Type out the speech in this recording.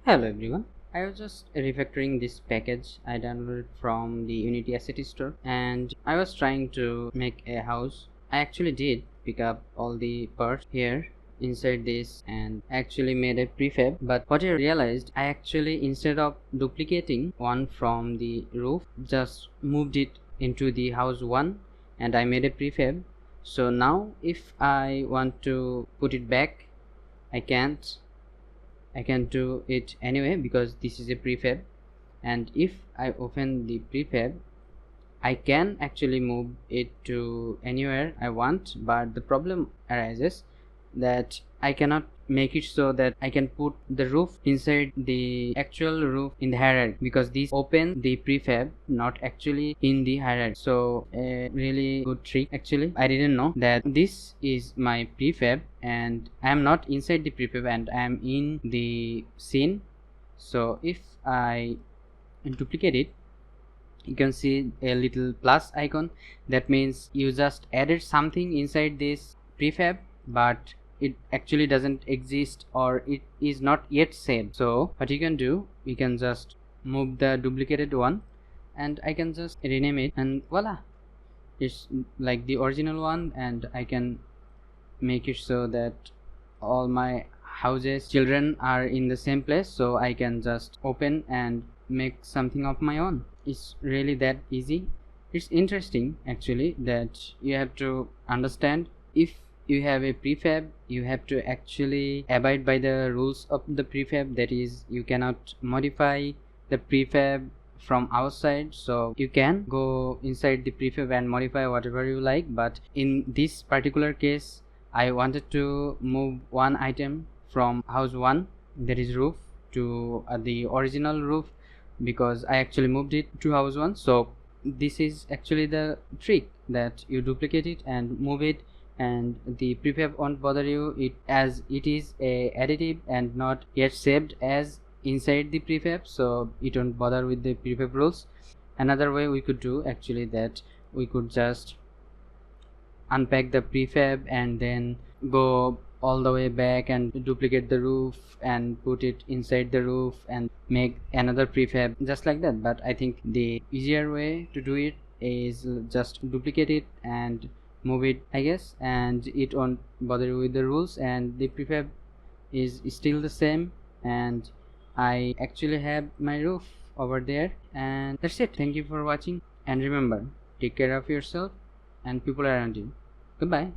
Hello everyone. I was just refactoring this package I downloaded from the Unity Asset Store, and I was trying to make a house. I actually did pick up all the parts here inside this and actually made a prefab, but what I realized, I actually, instead of duplicating one from the roof, just moved it into the house one and I made a prefab. So now if I want to put it back, I can't. I can do it anyway because this is a prefab, and if I open the prefab, I can actually move it to anywhere I want, but the problem arises that I cannot make it so that I can put the roof inside the actual roof in the hierarchy, because this open the prefab not actually in the hierarchy. So a really good trick, actually. I didn't know that this is my prefab and I am not inside the prefab and I am in the scene. So if I duplicate it, you can see a little plus icon. That means you just added something inside this prefab, but it actually doesn't exist or it is not yet saved. So what you can do, you can just move the duplicated one and I can just rename it, and voila, it's like the original one. And I can make it so that all my houses children are in the same place, so I can just open and make something of my own. It's really that easy. It's interesting actually that you have to understand, if you have a prefab, you have to actually abide by the rules of the prefab. That is, you cannot modify the prefab from outside. So you can go inside the prefab and modify whatever you like, but in this particular case I wanted to move one item from house 1, that is roof, to the original roof, because I actually moved it to house 1. So this is actually the trick, that you duplicate it and move it, and the prefab won't bother you, it as it is a additive and not yet saved as inside the prefab, so it won't bother with the prefab rules. Another way we could do, actually, that we could just unpack the prefab and then go all the way back and duplicate the roof and put it inside the roof and make another prefab just like that. But I think the easier way to do it is just duplicate it and move it, I guess, and it won't bother you with the rules, and the prefab is still the same, and I actually have my roof over there. And that's it. Thank you for watching, and remember, take care of yourself and people around you. Goodbye.